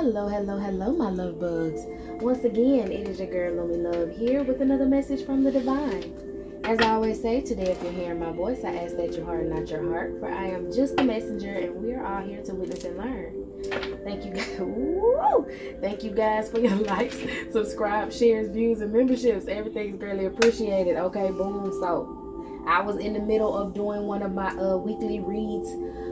Hello, my love bugs. Once again, it is your girl, Lonely Love, here with another message from the divine. As I always say, today, if you're hearing my voice, I ask that you harden not your heart, for I am just the messenger, and we are all here to witness and learn. Thank you guys. Woo! Thank you guys for your likes, subscribe, shares, views, and memberships. Everything's greatly appreciated. Okay, boom. So, I was in the middle of doing one of my weekly reads,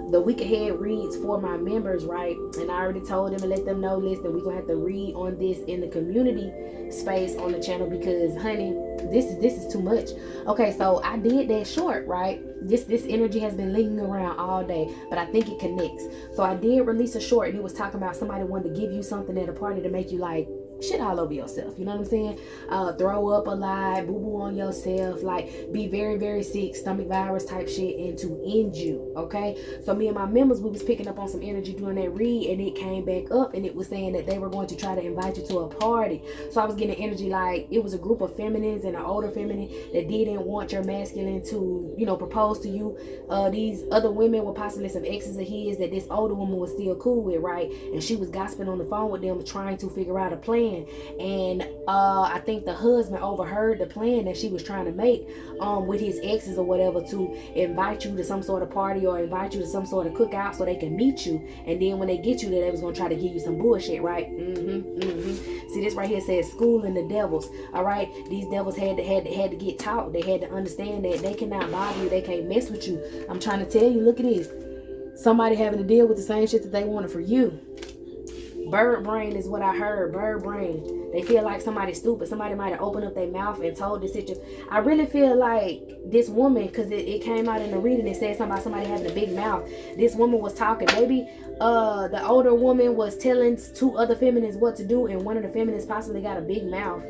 the week ahead reads for my members, right? And I already told them and let them know, listen, we're gonna have to read on this in the community space on the channel because, honey, this is too much. Okay, so I did that short, right? This energy has been lingering around all day, but I think it connects. So I did release a short, and it was talking about somebody wanted to give you something at a party to make you like shit all over yourself, you know what I'm saying? Throw up a lot, boo-boo on yourself, like be very, very sick, stomach virus type shit, and to end you, okay? So me and my members, we was picking up on some energy during that read, and it came back up, and it was saying that they were going to try to invite you to a party. So I was getting energy like it was a group of feminines and an older feminine that didn't want your masculine to, you know, propose to you. These other women were possibly some exes of his that this older woman was still cool with, right? And she was gossiping on the phone with them, trying to figure out a plan. And I think the husband overheard the plan that she was trying to make with his exes or whatever to invite you to some sort of party or invite you to some sort of cookout so they can meet you. And then when they get you there, they was gonna try to give you some bullshit, right? See, this right here says schooling the devils. All right, these devils had to get taught. They had to understand that they cannot bother you. They can't mess with you. I'm trying to tell you. Look at this. Somebody having to deal with the same shit that they wanted for you. Bird brain is what I heard. Bird brain. They feel like somebody's stupid. Somebody might have opened up their mouth and told this situation. I really feel like this woman, because it came out in the reading, it said something about somebody having a big mouth. This woman was talking. Maybe the older woman was telling two other feminists what to do, and one of the feminists possibly got a big mouth.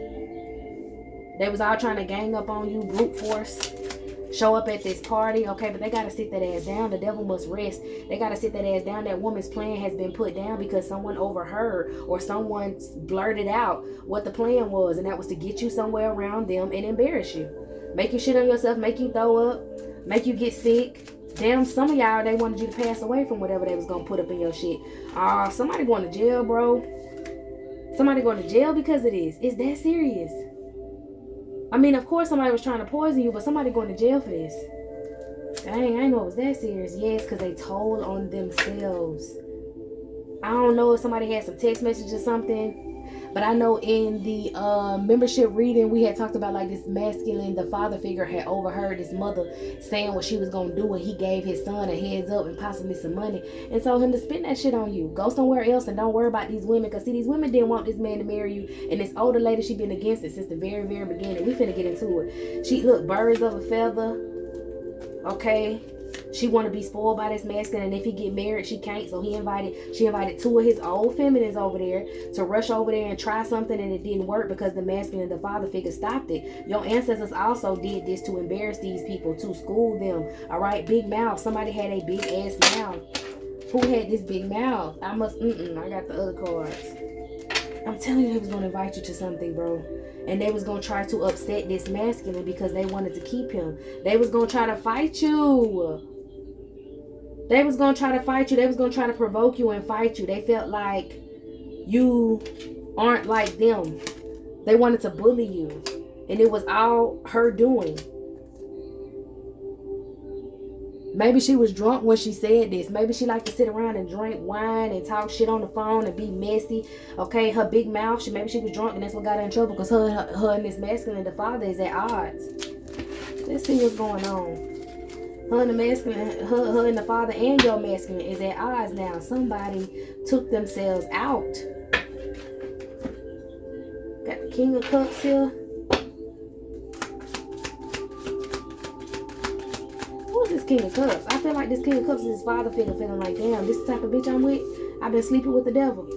They was all trying to gang up on you, brute force. Show up at this party, okay, but they gotta sit that ass down. The devil must rest. They gotta sit that ass down. That woman's plan has been put down because someone overheard or someone blurted out what the plan was, and that was to get you somewhere around them and embarrass you, make you shit on yourself, make you throw up, make you get sick. Damn, some of y'all, they wanted you to pass away from whatever they was gonna put up in your shit. Somebody going to jail, bro. Somebody going to jail because of this. It's that serious. I mean, of course somebody was trying to poison you, but somebody going to jail for this. Dang, I didn't know it was that serious. Yes, because they told on themselves. I don't know if somebody had some text message or something, but I know in the membership reading, we had talked about like this masculine, the father figure had overheard his mother saying what she was going to do, and he gave his son a heads up and possibly some money. And so him to spend that shit on you. Go somewhere else and don't worry about these women, because see, these women didn't want this man to marry you, and this older lady, she been against it since the very, very beginning. We finna get into it. She, look, birds of a feather, okay? She want to be spoiled by this masculine, and if he get married, she can't. So she invited two of his old feminines over there to rush over there and try something, and it didn't work because the masculine, the father figure, stopped it. Your ancestors also did this to embarrass these people, to school them. All right, big mouth. Somebody had a big ass mouth. Who had this big mouth? I got the other cards. I'm telling you, they was gonna invite you to something, bro. And they was gonna try to upset this masculine because they wanted to keep him. They was gonna try to fight you. They was gonna try to fight you. They was gonna try to provoke you and fight you. They felt like you aren't like them. They wanted to bully you. And it was all her doing. Maybe she was drunk when she said this. Maybe she liked to sit around and drink wine and talk shit on the phone and be messy. Okay, her big mouth. Maybe she was drunk and that's what got her in trouble, because her and this masculine, the father, is at odds. Let's see what's going on. Her and the masculine, her and the father and your masculine is at odds now. Somebody took themselves out. Got the King of Cups here. This King of Cups. I feel like this King of Cups is his father figure, feeling like, damn, this is the type of bitch I'm with. I've been sleeping with the devil.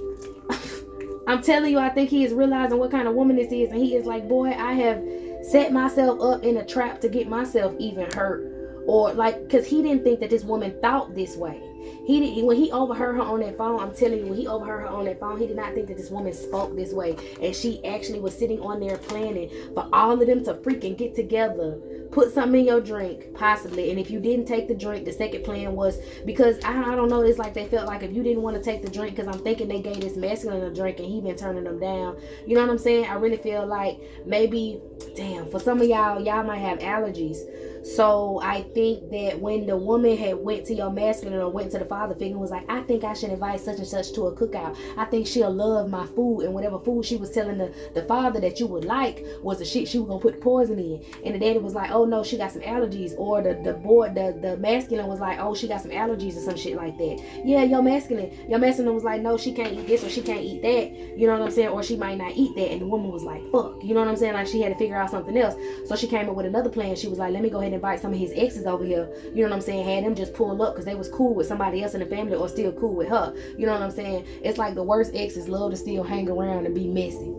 I'm telling you, I think he is realizing what kind of woman this is, and he is like, boy, I have set myself up in a trap to get myself even hurt. Or like, because he didn't think that this woman thought this way. When he overheard her on that phone, I'm telling you, when he overheard her on that phone, he did not think that this woman spoke this way. And she actually was sitting on there planning for all of them to freaking get together put something in your drink, possibly. And if you didn't take the drink, the second plan was, because I don't know, it's like they felt like if you didn't want to take the drink, because I'm thinking they gave this masculine a drink and he been turning them down. You know what I'm saying? I really feel like maybe, damn, for some of y'all might have allergies. So I think that when the woman had went to your masculine or went to the father figure and was like, I think I should invite such and such to a cookout. I think she'll love my food. And whatever food she was telling the father that you would like was the shit she was going to put the poison in. And the daddy was like, oh no, she got some allergies. Or the masculine was like, oh, she got some allergies or some shit like that. Yeah, your masculine was like, no, she can't eat this or she can't eat that. You know what I'm saying? Or she might not eat that. And the woman was like, fuck. You know what I'm saying? Like she had to figure out something else. So she came up with another plan. She was like, let me go ahead and invite some of his exes over here. You know what I'm saying? Had them just pull up because they was cool with somebody else in the family or still cool with her. You know what I'm saying? It's like the worst exes love to still hang around and be messy.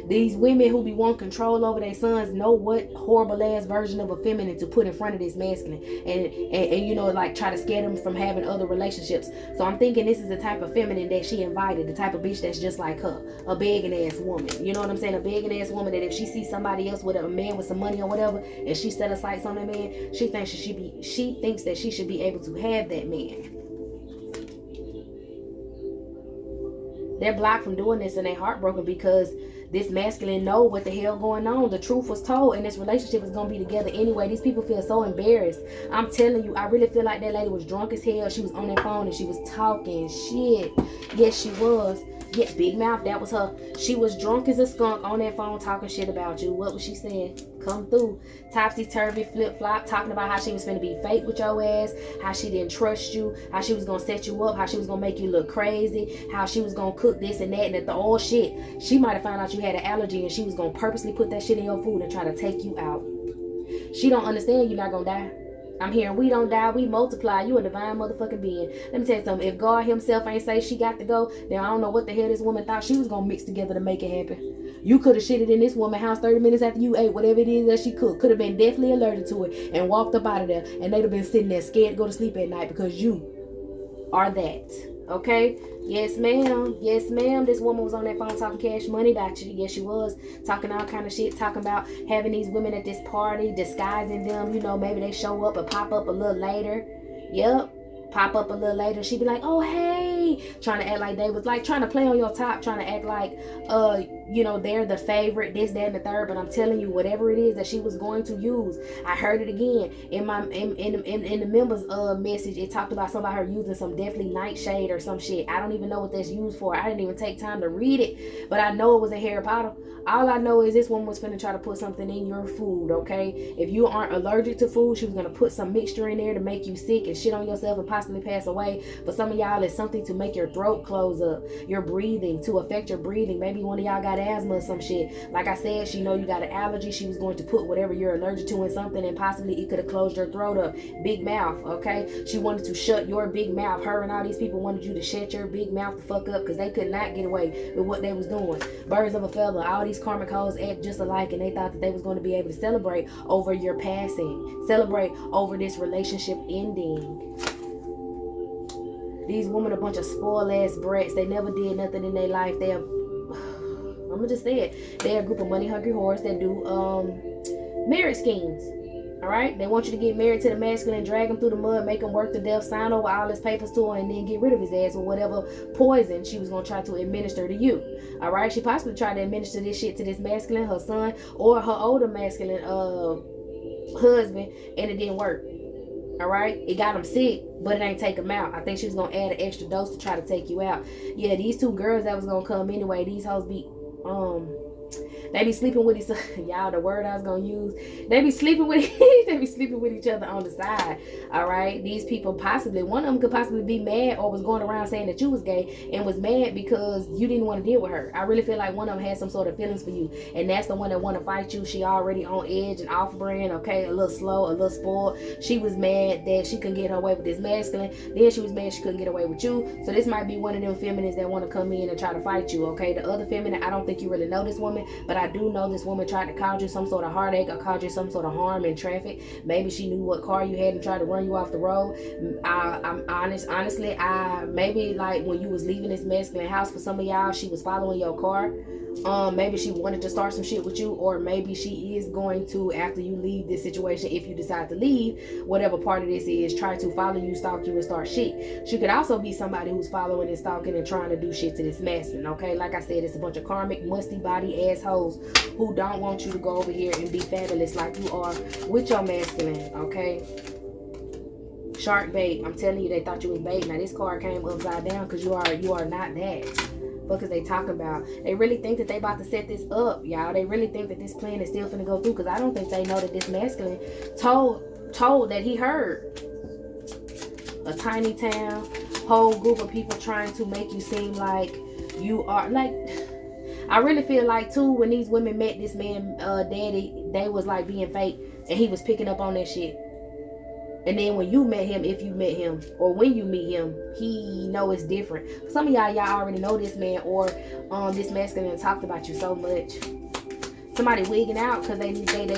These women who be want control over their sons know what horrible ass version of a feminine to put in front of this masculine and you know, like try to scare them from having other relationships. So I'm thinking this is the type of feminine that she invited, the type of bitch that's just like her, a begging ass woman. You know what I'm saying? A begging ass woman that if she sees somebody else with a man with some money or whatever and she set her sights on that man, she thinks that she should be able to have that man. They're blocked from doing this and they're heartbroken because this masculine know what the hell going on. The truth was told and this relationship is going to be together anyway. These people feel so embarrassed. I'm telling you, I really feel like that lady was drunk as hell. She was on that phone and she was talking shit. Yes, she was. Yeah, big mouth, that was her. She was drunk as a skunk on that phone talking shit about you. What was she saying? Come through. Topsy-turvy, flip-flop, talking about how she was finna be fake with your ass, how she didn't trust you, how she was gonna set you up, how she was gonna make you look crazy, how she was gonna cook this and that and the all shit. She might have found out you had an allergy and she was gonna purposely put that shit in your food and try to take you out. She don't understand you're not gonna die. I'm hearing we don't die, we multiply. You a divine motherfucking being. Let me tell you something. If God himself ain't say she got to go, then I don't know what the hell this woman thought she was gonna mix together to make it happen. You could have shitted in this woman's house 30 minutes after you ate whatever it is that she cooked. Could have been definitely alerted to it and walked up out of there, and they'd have been sitting there scared to go to sleep at night because you are that. Okay? Yes, ma'am. Yes, ma'am. This woman was on that phone talking cash money about you. Yes, she was. Talking all kind of shit. Talking about having these women at this party, disguising them. You know, maybe they show up and pop up a little later. Yep. Pop up a little later. She'd be like, oh, hey. Trying to act like they was like trying to play on your top. Trying to act like, you know, they're the favorite, this, that, and the third. But I'm telling you, whatever it is that she was going to use, I heard it again in my in the members message. It talked about somebody her using some definitely nightshade or some shit. I don't even know what that's used for. I didn't even take time to read it, but I know it was a Harry Potter. All I know is this woman was finna try to put something in your food, okay? If you aren't allergic to food, she was gonna put some mixture in there to make you sick and shit on yourself and possibly pass away. For some of y'all, it's something to make your throat close up, your breathing, to affect your breathing. Maybe one of y'all got asthma or some shit. Like I said, she know you got an allergy. She was going to put whatever you're allergic to in something and possibly it could have closed your throat up. Big mouth, okay? She wanted to shut your big mouth. Her and all these people wanted you to shut your big mouth the fuck up because they could not get away with what they was doing. Birds of a feather. All these karmic hoes act just alike and they thought that they was going to be able to celebrate over your passing. Celebrate over this relationship ending. These women a bunch of spoiled ass brats. They never did nothing in their life. They're, I'm gonna just say it, they're a group of money hungry whores that do marriage schemes. All right, they want you to get married to the masculine, drag him through the mud, make him work to death, sign over all his papers to her, and then get rid of his ass with whatever poison she was gonna try to administer to you. All right, she possibly tried to administer this shit to this masculine, her son, or her older masculine husband, and it didn't work. All right, it got him sick, but it ain't take him out. I think she was gonna add an extra dose to try to take you out. Yeah, these two girls that was gonna come anyway, these hoes be they be sleeping with each other. Y'all, the word I was gonna use. They be sleeping with each other on the side. All right. These people possibly, one of them could possibly be mad or was going around saying that you was gay and was mad because you didn't want to deal with her. I really feel like one of them had some sort of feelings for you, and that's the one that want to fight you. She already on edge and off brand. Okay, a little slow, a little spoiled. She was mad that she couldn't get her way with this masculine. Then she was mad she couldn't get away with you. So this might be one of them feminists that want to come in and try to fight you. Okay, the other feminine, I don't think you really know this woman, but I I do know this woman tried to cause you some sort of heartache or cause you some sort of harm in traffic. Maybe she knew what car you had and tried to run you off the road. I'm honestly, maybe like when you was leaving this masculine house, for some of y'all, she was following your car. Maybe she wanted to start some shit with you, or maybe she is going to, after you leave this situation, if you decide to leave, whatever part of this is, try to follow you, stalk you, and start shit. She could also be somebody who's following and stalking and trying to do shit to this masculine, okay? Like I said, it's a bunch of karmic, musty body assholes who don't want you to go over here and be fabulous like you are with your masculine, okay? Shark bait. I'm telling you, they thought you was bait. Now this card came upside down because you are not that. What is they talking about? They really think that they about to set this up, y'all. They really think that this plan is still finna go through, because I don't think they know that this masculine told that he heard. A tiny town, whole group of people trying to make you seem like you are like. I really feel like too, when these women met this man, daddy, they was like being fake, and he was picking up on that shit. And then when you met him, if you met him, or when you meet him, he know it's different. Some of y'all already know this man, or this masculine talked about you so much. Somebody wigging out because they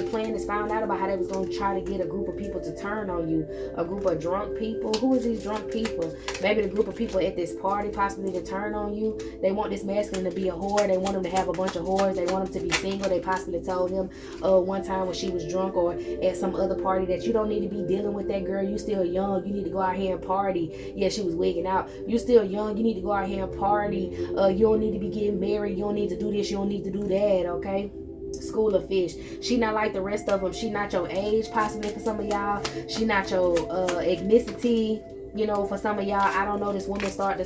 plan is found out about how they was going to try to get a group of people to turn on you. A group of drunk people. Who is these drunk people? Maybe the group of people at this party possibly to turn on you. They want this masculine to be a whore. They want him to have a bunch of whores. They want him to be single. They possibly told him one time when she was drunk or at some other party that you don't need to be dealing with that girl. You still young. You need to go out here and party. Yeah, she was wigging out. You still young. You need to go out here and party. You don't need to be getting married. You don't need to do this. You don't need to do that, okay? School of fish. She not like the rest of them. She not your age, possibly for some of y'all. She not your ethnicity. You know, for some of y'all, I don't know, this woman tried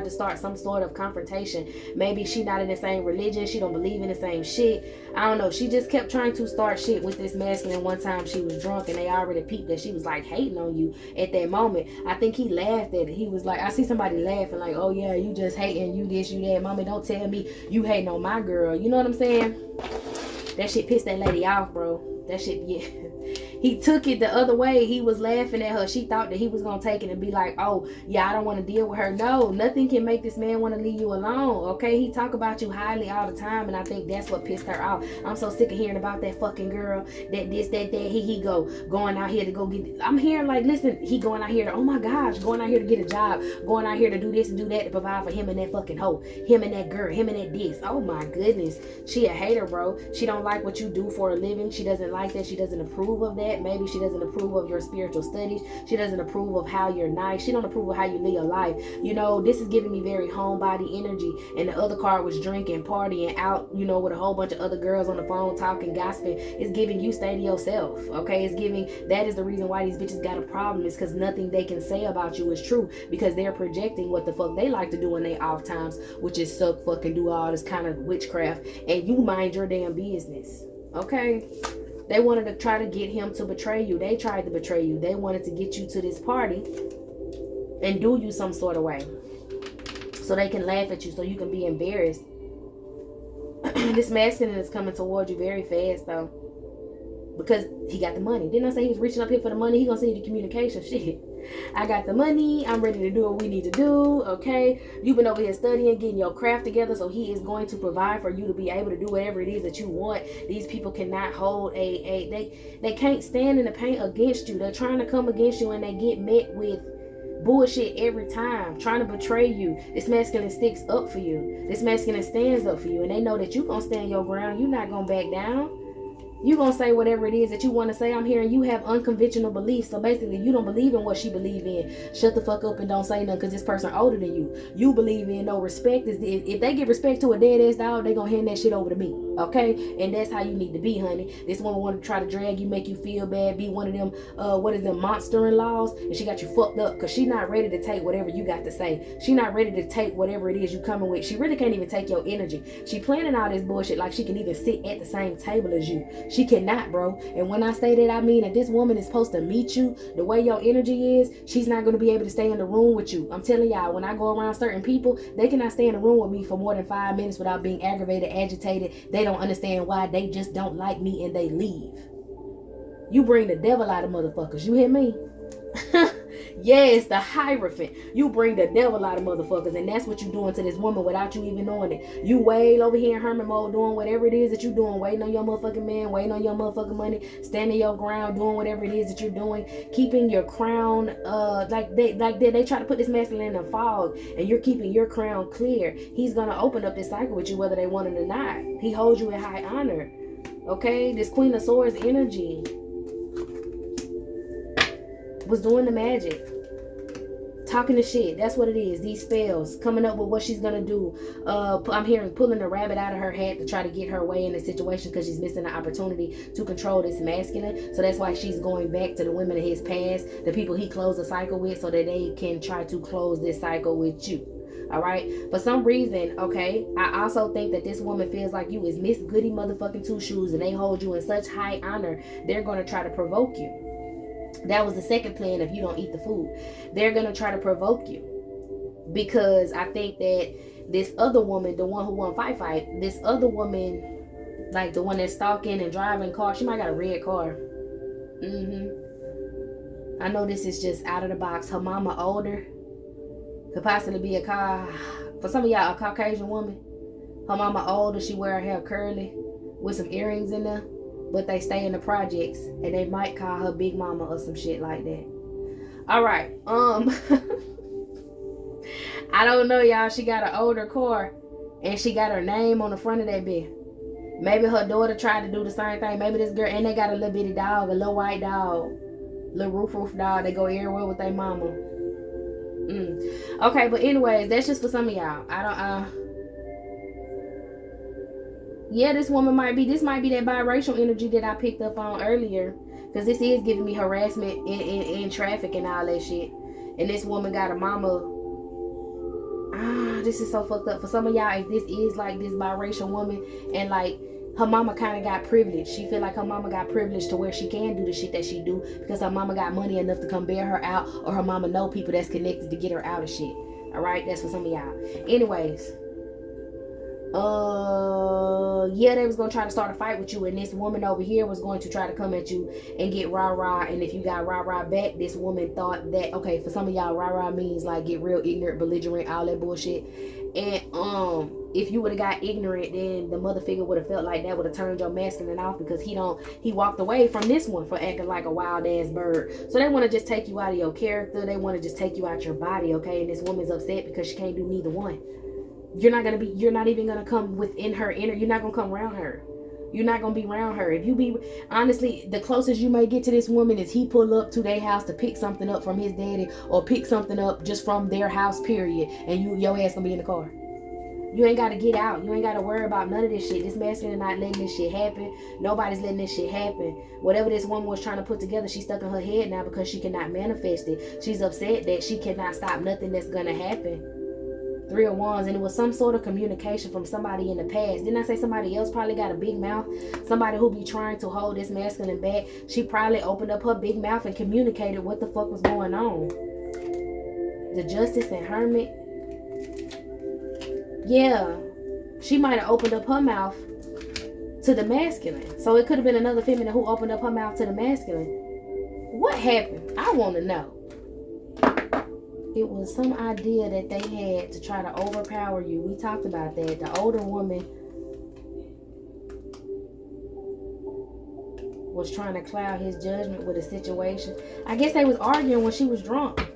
to start some sort of confrontation. Maybe she not in the same religion. She don't believe in the same shit. I don't know. She just kept trying to start shit with this masculine. One time she was drunk and they already peeped that she was like hating on you at that moment. I think he laughed at it. He was like, I see somebody laughing like, oh yeah, you just hating, you this, you that. Mommy, don't tell me you hating on my girl. You know what I'm saying? That shit pissed that lady off, bro. That shit, yeah. He took it the other way. He was laughing at her. She thought that he was going to take it and be like, oh, yeah, I don't want to deal with her. No, nothing can make this man want to leave you alone, okay? He talk about you highly all the time, and I think that's what pissed her off. I'm so sick of hearing about that fucking girl, that this, that, that. He going out here to go get, I'm hearing like, listen, he going out here to, oh my gosh, going out here to get a job, going out here to do this and do that to provide for him and that fucking hoe, him and that girl, him and that this. Oh my goodness. She a hater, bro. She don't like what you do for a living. She doesn't like that. She doesn't approve of that. Maybe she doesn't approve of your spiritual studies. She doesn't approve of how you're nice. She don't approve of how you live your life. You know, this is giving me very homebody energy. And the other card was drinking, partying out, you know, with a whole bunch of other girls on the phone talking, gossiping. It's giving you stay to yourself, okay? It's giving, that is the reason why these bitches got a problem, is because nothing they can say about you is true, because they're projecting what the fuck they like to do in their off times, which is suck, fucking do all this kind of witchcraft, and you mind your damn business, okay? They wanted to try to get him to betray you. They tried to betray you. They wanted to get you to this party and do you some sort of way, so they can laugh at you, so you can be embarrassed. This masculine is coming towards you very fast, though, because he got the money. Didn't I say he was reaching up here for the money? He gonna see the communication shit. I got the money. I'm ready to do what we need to do. Okay, you've been over here studying, getting your craft together, so he is going to provide for you to be able to do whatever it is that you want. These people cannot hold they can't stand in the paint against you. They're trying to come against you, and they get met with bullshit every time, trying to betray you. This masculine sticks up for you. This masculine stands up for you, and they know that you gonna stand your ground. You're not gonna back down. You gonna say whatever it is that you want to say. I'm hearing you have unconventional beliefs, so basically you don't believe in what she believe in. Shut the fuck up and don't say nothing, because this person older than you. You believe in no respect. If they give respect to a dead ass dog, they gonna hand that shit over to me, okay? And that's how you need to be, honey. This woman want to try to drag you, make you feel bad, be one of them monster-in-laws, and she got you fucked up because she not ready to take whatever you got to say. She not ready to take whatever it is you coming with. She really can't even take your energy. She planning all this bullshit like she can even sit at the same table as you. She cannot, bro. And when I say that, I mean that this woman is supposed to meet you the way your energy is. She's not going to be able to stay in the room with you. I'm telling y'all, when I go around certain people, they cannot stay in the room with me for more than 5 minutes without being aggravated, agitated. They don't understand why. They just don't like me, and they leave. You bring the devil out of motherfuckers. You hear me? Yes, the Hierophant. You bring the devil out of motherfuckers, and that's what you doing to this woman without you even knowing it. You way over here in hermit mode doing whatever it is that you doing, waiting on your motherfucking man, waiting on your motherfucking money, standing your ground, doing whatever it is that you're doing, keeping your crown, they try to put this masculine in a fog, and you're keeping your crown clear. He's gonna open up this cycle with you whether they want it or not. He holds you in high honor. Okay, this Queen of Swords energy was doing the magic, talking the shit. That's what it is. These spells, coming up with what she's gonna do. I'm hearing pulling the rabbit out of her hat to try to get her way in the situation because she's missing the opportunity to control this masculine. So that's why she's going back to the women of his past, the people he closed the cycle with, so that they can try to close this cycle with you. All right, for some reason, okay, I also think that this woman feels like you is Miss Goody motherfucking Two Shoes, and they hold you in such high honor. They're going to try to provoke you. That was the second plan. If you don't eat the food, they're going to try to provoke you, because I think that this other woman, the one who won fight, this other woman, like the one that's stalking and driving car, she might got a red car. I know this is just out of the box. Her mama older, could possibly be for some of y'all, a Caucasian woman. Her mama older, she wear her hair curly with some earrings in there, but they stay in the projects, and they might call her Big Mama or some shit like that. All right, I don't know, y'all. She got an older car, and she got her name on the front of that bitch. Maybe her daughter tried to do the same thing. Maybe this girl, and they got a little bitty dog, a little white dog, little roof dog. They go everywhere with their mama. Okay, but anyways, that's just for some of y'all. Yeah, this woman might be that biracial energy that I picked up on earlier, because this is giving me harassment in traffic and all that shit. And this woman got a mama. This is so fucked up. For some of y'all, if this is like this biracial woman, and like her mama kind of got privileged. She feel like her mama got privileged to where she can do the shit that she do because her mama got money enough to come bear her out, or her mama know people that's connected to get her out of shit. All right, that's for some of y'all. Anyways, yeah, they was gonna try to start a fight with you, and this woman over here was going to try to come at you and get rah-rah. And if you got rah-rah back, this woman thought that, okay, for some of y'all, rah-rah means like get real ignorant, belligerent, all that bullshit. And if you would have got ignorant, then the mother figure would have felt like that would have turned your masculine off, because he walked away from this one for acting like a wild ass bird. So they want to just take you out of your character. They want to just take you out your body, okay? And this woman's upset because she can't do neither one. You're not even gonna come within her inner. You're not gonna come around her. You're not gonna be around her. If you be, honestly, the closest you may get to this woman is he pull up to their house to pick something up from his daddy, or pick something up just from their house, period. And your ass gonna be in the car. You ain't gotta get out. You ain't gotta worry about none of this shit. This masculine not letting this shit happen. Nobody's letting this shit happen. Whatever this woman was trying to put together, she's stuck in her head now because she cannot manifest it. She's upset that she cannot stop nothing that's gonna happen. Three of Wands, and it was some sort of communication from somebody in the past. Didn't I say somebody else probably got a big mouth? Somebody who be trying to hold this masculine back. She probably opened up her big mouth and communicated what the fuck was going on. The Justice and Hermit. Yeah, she might have opened up her mouth to the masculine. So it could have been another feminine who opened up her mouth to the masculine. What happened? I want to know. It was some idea that they had to try to overpower you. We talked about that. The older woman was trying to cloud his judgment with a situation. I guess they was arguing when she was drunk.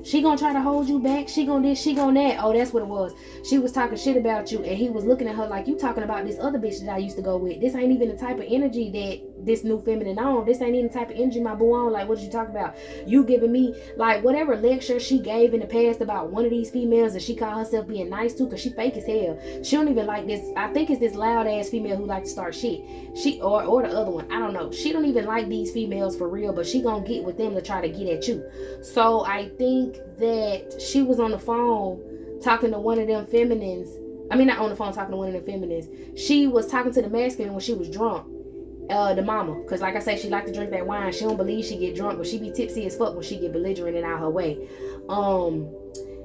She gonna try to hold you back. She gonna this, she gonna that. Oh, that's what it was. She was talking shit about you, and he was looking at her like, you talking about this other bitch that I used to go with. This ain't even the type of energy that this new feminine on. This ain't even the type of energy my boo on. Like, what did you talk about? You giving me, like, whatever lecture she gave in the past about one of these females that she called herself being nice to, because she fake as hell. She don't even like this. I think it's this loud ass female who like to start shit. She or the other one. I don't know. She don't even like these females for real, but she gonna get with them to try to get at you. So I think that she was on the phone talking to one of them feminines. I mean, not on the phone talking to one of them feminines. She was talking to the masculine when she was drunk. The mama, because like I say, she like to drink that wine. She don't believe she get drunk, but she be tipsy as fuck when she get belligerent and out her way.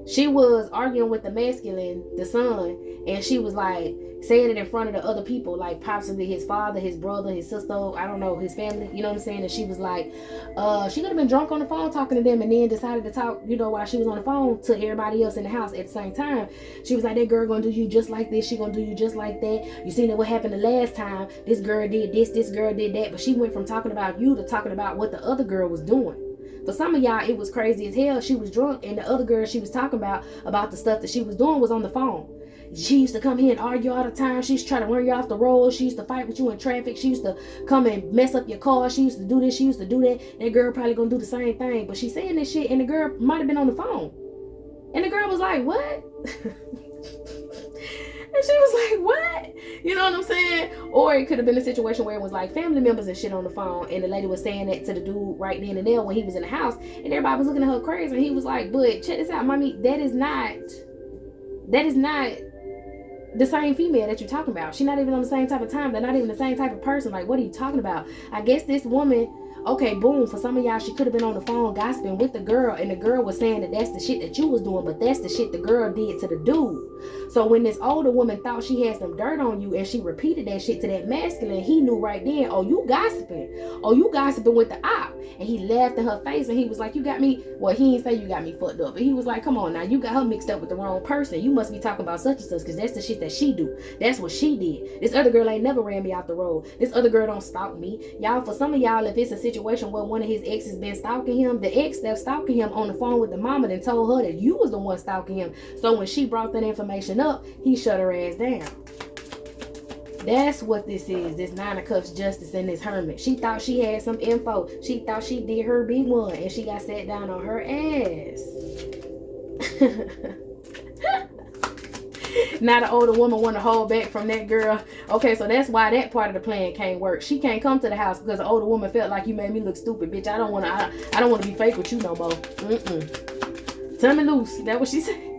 She was arguing with the masculine, the son, and she was like, saying it in front of the other people, like possibly his father, his brother, his sister, I don't know, his family, you know what I'm saying? And she was like, she could have been drunk on the phone talking to them and then decided to talk, you know, while she was on the phone to everybody else in the house at the same time. She was like, that girl gonna do you just like this, she gonna do you just like that. You seen what happened the last time, this girl did this girl did that. But she went from talking about you to talking about what the other girl was doing. For some of y'all, it was crazy as hell. She was drunk, and the other girl she was talking about the stuff that she was doing was on the phone. She used to come here and argue all the time. She used to try to run you off the road. She used to fight with you in traffic. She used to come and mess up your car. She used to do this. She used to do that. That girl probably gonna do the same thing. But she's saying this shit, and the girl might have been on the phone. And the girl was like, what? And she was like, what? You know what I'm saying? Or it could have been a situation where it was like family members and shit on the phone, and the lady was saying that to the dude right then and there when he was in the house, and everybody was looking at her crazy, and he was like, but check this out, mommy, that is not the same female that you're talking about. She's not even on the same type of time. They're not even the same type of person. Like, what are you talking about? I guess this woman, okay, boom, for some of y'all, she could have been on the phone gossiping with the girl, and the girl was saying that that's the shit that you was doing, but that's the shit the girl did to the dude. So when this older woman thought she had some dirt on you and she repeated that shit to that masculine, he knew right then, oh, you gossiping. Oh, you gossiping with the op. And he laughed in her face and he was like, you got me, well, he didn't say you got me fucked up, but he was like, come on now, you got her mixed up with the wrong person. You must be talking about such and such, because that's the shit that she do. That's what she did. This other girl ain't never ran me out the road. This other girl don't stalk me. Y'all, for some of y'all, if it's a situation where one of his exes been stalking him, the ex that's stalking him on the phone with the mama then told her that you was the one stalking him. So when she brought that information up, he shut her ass down. That's what this is, this Nine of Cups justice and this hermit. She thought she had some info. She thought she did her big one, and she got sat down on her ass. Now the older woman want to hold back from that girl. Okay, so that's why that part of the plan can't work. She can't come to the house because the older woman felt like you made me look stupid, bitch. I don't want to be fake with you no more. Tell me loose. That what she said.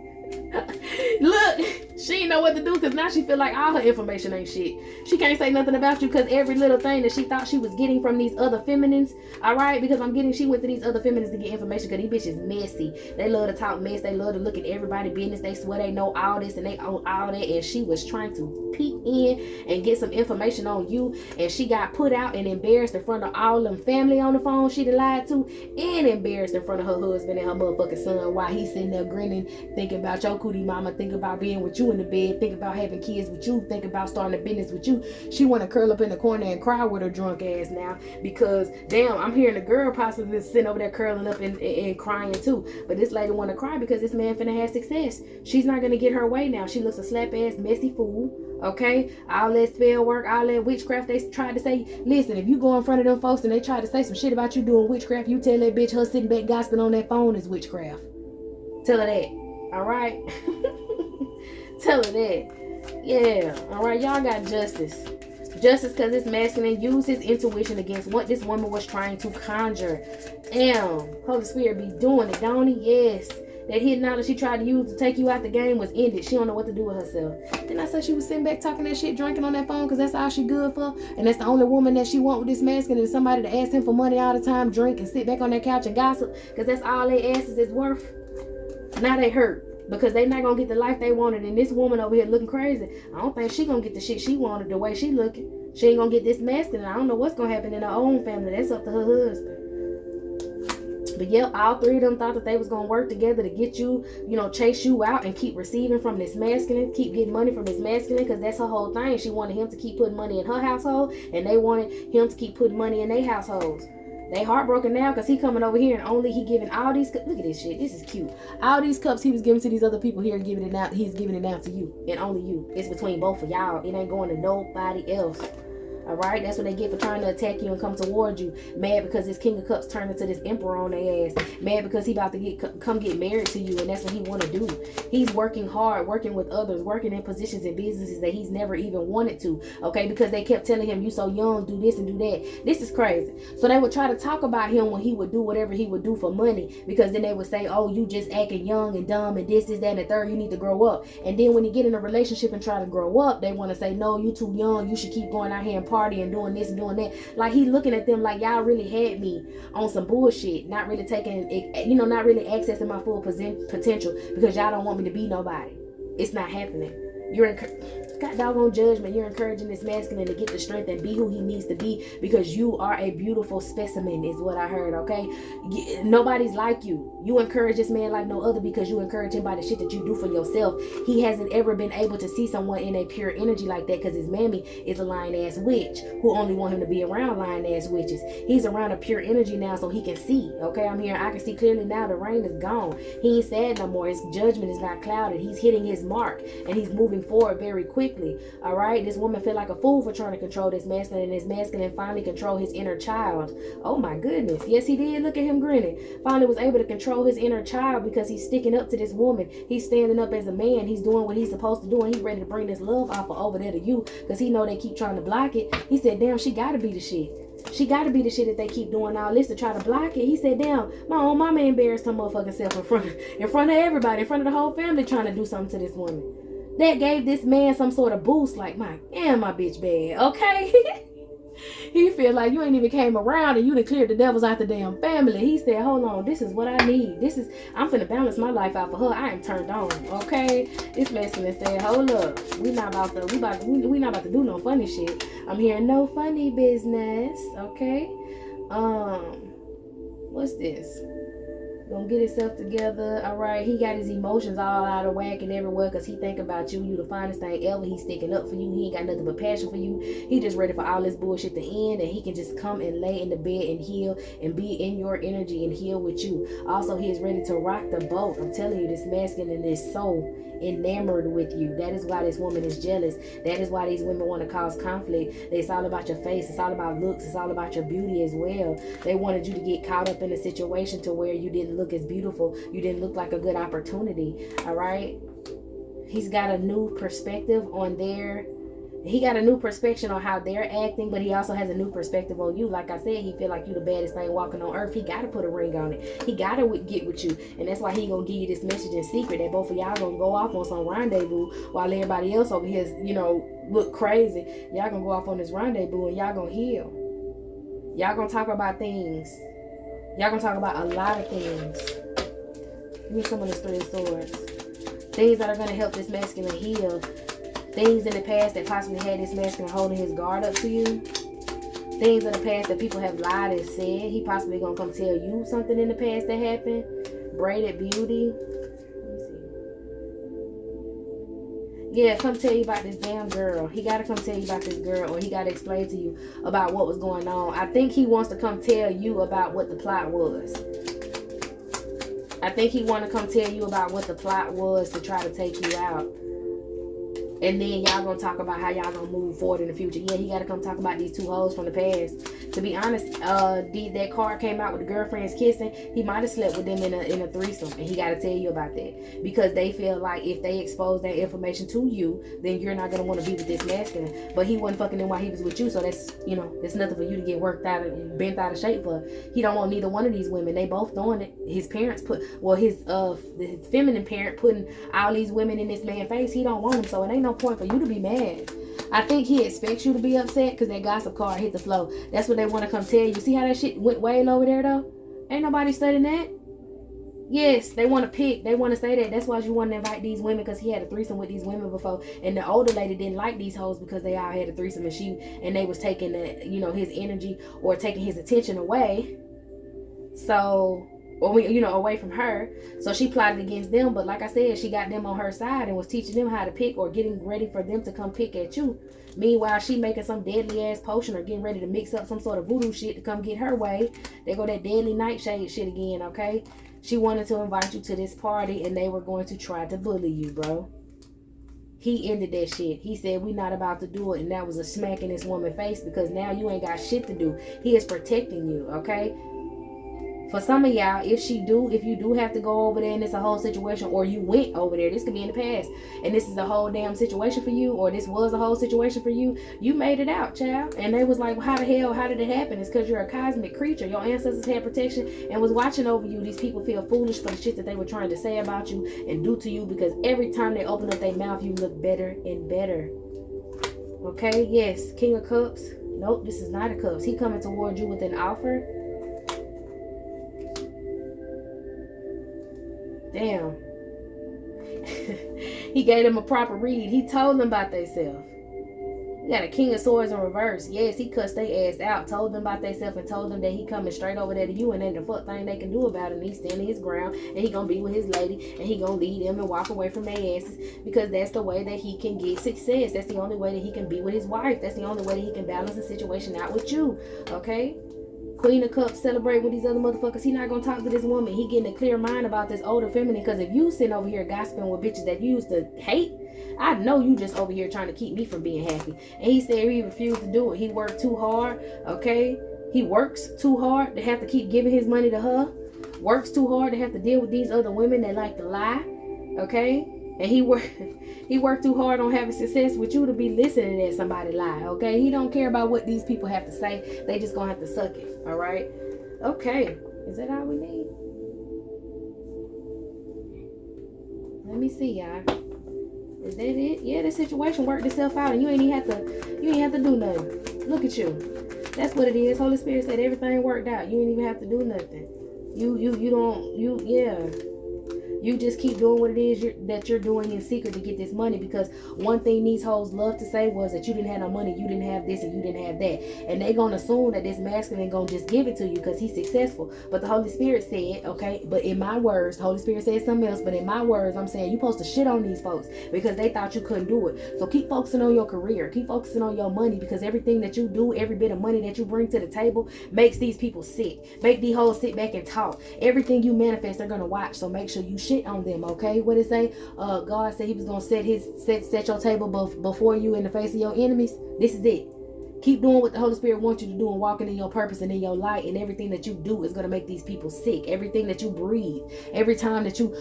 Look, she ain't know what to do because now she feel like all her information ain't shit. She can't say nothing about you because every little thing that she thought she was getting from these other feminines, all right, because she went to these other feminines to get information because these bitches messy. They love to talk mess. They love to look at everybody's business. They swear they know all this and they own all that, and she was trying to peek in and get some information on you, and she got put out and embarrassed in front of all them family on the phone she done lied to, and embarrassed in front of her husband and her motherfucking son while he's sitting there grinning, thinking about your cootie mama, thinking about being with you in the bed, think about having kids with you, think about starting a business with you. She want to curl up in the corner and cry with her drunk ass now because damn, I'm hearing the girl possibly sitting over there curling up and crying too. But this lady want to cry because this man finna have success. She's not gonna get her way now. She looks a slap ass messy fool. Okay, all that spell work, all that witchcraft they tried to say. Listen, if you go in front of them folks and they try to say some shit about you doing witchcraft, you tell that bitch her sitting back gossiping on that phone is witchcraft. Tell her that. All right. Tell her that. Yeah. All right. Y'all got justice. Justice because this masculine used his intuition against what this woman was trying to conjure. Damn. Holy Spirit be doing it, don't he? Yes. That hidden knowledge she tried to use to take you out the game was ended. She don't know what to do with herself. Then I said she was sitting back talking that shit, drinking on that phone because that's all she good for. And that's the only woman that she want with this masculine is somebody to ask him for money all the time, drink and sit back on that couch and gossip because that's all their asses is worth. Now they hurt. Because they not gonna get the life they wanted, and this woman over here looking crazy. I don't think she gonna get the shit she wanted the way she looking. She ain't gonna get this masculine. I don't know what's gonna happen in her own family. That's up to her husband. But yep, all three of them thought that they was gonna work together to get you, chase you out and keep receiving from this masculine, keep getting money from this masculine, because that's her whole thing. She wanted him to keep putting money in her household, and they wanted him to keep putting money in their households. They heartbroken now because he coming over here and only he giving all these cups. Look at this shit. This is cute. All these cups he was giving to these other people here and giving it out. He's giving it now to you and only you. It's between both of y'all. It ain't going to nobody else. All right, that's what they get for trying to attack you and come towards you. Mad because this King of Cups turned into this Emperor on their ass. Mad because he about to come get married to you, and that's what he want to do. He's working hard, working with others, working in positions and businesses that he's never even wanted to. Okay, because they kept telling him, you so young, do this and do that. This is crazy. So they would try to talk about him when he would do whatever he would do for money, because then they would say, oh, you just acting young and dumb and this, that, and the third. You need to grow up. And then when you get in a relationship and try to grow up, they want to say, no, you too young. You should keep going out here and party and doing this and doing that. Like he looking at them like y'all really had me on some bullshit, not really taking, not really accessing my full potential because y'all don't want me to be nobody. It's not happening. You're in. got doggone judgment. You're encouraging this masculine to get the strength and be who he needs to be, because you are a beautiful specimen, is what I heard, okay? Nobody's like you. You encourage this man like no other because you encourage him by the shit that you do for yourself. He hasn't ever been able to see someone in a pure energy like that because his mammy is a lying ass witch who only want him to be around lying ass witches. He's around a pure energy now so he can see, okay? I'm here. I can see clearly now. The rain is gone. He ain't sad no more. His judgment is not clouded. He's hitting his mark and he's moving forward very quickly, all right? This woman feel like a fool for trying to control this masculine, and this masculine finally control his inner child. Oh my goodness. Yes, he did. Look at him grinning. Finally was able to control his inner child because he's sticking up to this woman. He's standing up as a man. He's doing what he's supposed to do, and he's ready to bring this love offer over there to you because he know they keep trying to block it. He said, damn, she got to be the shit. She got to be the shit if they keep doing all this to try to block it. He said, damn, my own mama embarrassed her motherfucking self in front of everybody, in front of the whole family, trying to do something to this woman. That gave this man some sort of boost, like, my bitch bad, okay? He feel like you ain't even came around and you done cleared the devils out the damn family. He said, hold on, this is what I need. I'm finna balance my life out for her. I am turned on, okay? This masculine said, hold up, we not about to do no funny shit. I'm hearing no funny business, okay? What's this? Gonna get himself together. All right, he got his emotions all out of whack and everywhere because he think about you the finest thing ever. He's sticking up for you. He ain't got nothing but passion for you. He just ready for all this bullshit to end, and he can just come and lay in the bed and heal and be in your energy and heal with you. Also, he is ready to rock the boat. I'm telling you, this masculine is so enamored with you. That is why this woman is jealous. That is why these women want to cause conflict. It's all about your face. It's all about looks. It's all about your beauty as well. They wanted you to get caught up in a situation to where you didn't look as beautiful. You didn't look like a good opportunity. All right. He's got a new perspective on he got a new perspective on how they're acting, but he also has a new perspective on you. Like I said, he feel like you the baddest thing walking on earth. He got to put a ring on it. He got to get with you. And that's why he going to give you this message in secret that both of y'all going to go off on some rendezvous while everybody else over here, look crazy. Y'all going to go off on this rendezvous and y'all going to heal. Y'all going to talk about things. Y'all going to talk about a lot of things. Give me some of this Three of Swords. Things that are going to help this masculine heal. Things in the past that possibly had this masculine holding his guard up to you. Things in the past that people have lied and said. He possibly gonna come tell you something in the past that happened. Braided beauty. Let me see. Yeah, come tell you about this damn girl. He gotta come tell you about this girl, or he gotta explain to you about what was going on. I think he wants to come tell you about what the plot was. I think he want to come tell you about what the plot was to try to take you out. And then y'all gonna talk about how y'all gonna move forward in the future. Yeah, he gotta come talk about these two hoes from the past. To be honest, that card came out with the girlfriends kissing. He might have slept with them in a threesome, and he gotta tell you about that because they feel like if they expose that information to you, then you're not gonna want to be with this masculine. But he wasn't fucking them while he was with you, so that's there's nothing for you to get worked out and bent out of shape for. He don't want neither one of these women. They both doing it. His parents his feminine parent putting all these women in this man's face. He don't want them, so it ain't no point for you to be mad. I think he expects you to be upset because that gossip card hit the flow. That's what they want to come tell you. See how that shit went way over there though? Ain't nobody studying that. Yes, they want to pick. They want to say that. That's why you want to invite these women, because he had a threesome with these women before, and the older lady didn't like these hoes because they all had a threesome, and they was taking his energy or taking his attention away. So. Away from her. So she plotted against them. But like I said, she got them on her side and was teaching them how to pick or getting ready for them to come pick at you. Meanwhile, she making some deadly ass potion or getting ready to mix up some sort of voodoo shit to come get her way. They go that deadly nightshade shit again, okay? She wanted to invite you to this party and they were going to try to bully you, bro. He ended that shit. He said, we not about to do it. And that was a smack in this woman's face because now you ain't got shit to do. He is protecting you, okay? For some of y'all, if you do have to go over there and it's a whole situation, or you went over there, this could be in the past, and this is a whole damn situation for you, or this was a whole situation for you, you made it out, child. And they was like, well, how the hell, how did it happen? It's because you're a cosmic creature. Your ancestors had protection and was watching over you. These people feel foolish for the shit that they were trying to say about you and do to you, because every time they open up their mouth, you look better and better. Okay, yes, King of Cups. Nope, this is Knight of Cups. He coming towards you with an offer. Damn. He gave them a proper read. He told them about themselves. You got a King of Swords in reverse. Yes, he cussed their ass out, told them about themselves, and told them that he coming straight over there to you, and ain't the fuck thing they can do about it. And he's standing his ground, and he gonna be with his lady, and he gonna lead them and walk away from their asses, because that's the way that he can get success. That's the only way that he can be with his wife. That's the only way that he can balance the situation out with you. Okay? Queen of Cups celebrate with these other motherfuckers. He not gonna talk to this woman. He getting a clear mind about this older feminine. Because if you sitting over here gossiping with bitches that you used to hate, I know you just over here trying to keep me from being happy. And he said he refused to do it. He worked too hard. Okay, he works too hard to have to keep giving his money to her. Works too hard to have to deal with these other women that like to lie. Okay, and he worked too hard on having success with you to be listening at somebody lie. Okay, he don't care about what these people have to say. They just gonna have to suck it. All right. Okay, is that all we need? Let me see, y'all. Is that it? Yeah, this situation worked itself out, and you ain't have to do nothing. Look at you. That's what it is. Holy Spirit said everything worked out. You ain't even have to do nothing. You just keep doing what it is that you're doing in secret to get this money, because one thing these hoes love to say was that you didn't have no money, you didn't have this, and you didn't have that. And they gonna assume that this masculine gonna just give it to you because he's successful. But the Holy Spirit said, okay, but in my words, the Holy Spirit said something else, but in my words, I'm saying you supposed to shit on these folks because they thought you couldn't do it. So keep focusing on your career, keep focusing on your money, because everything that you do, every bit of money that you bring to the table makes these people sick. Make these hoes sit back and talk. Everything you manifest, they're gonna watch. So make sure you shit on them, okay? What it say? God said he was gonna set your table before you in the face of your enemies. This is it. Keep doing what the Holy Spirit wants you to do and walking in your purpose and in your light, and everything that you do is gonna make these people sick. Everything that you breathe, every time that you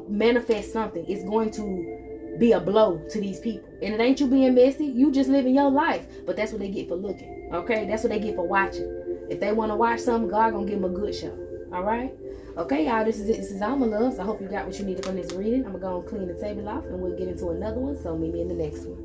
manifest something, it's going to be a blow to these people. And it ain't you being messy, you just living your life. But that's what they get for looking, okay? That's what they get for watching. If they want to watch something, God gonna give them a good show. All right? Okay, y'all, this is it. This is all my loves. I hope you got what you needed from this reading. I'm gonna go and clean the table off, and we'll get into another one. So meet me in the next one.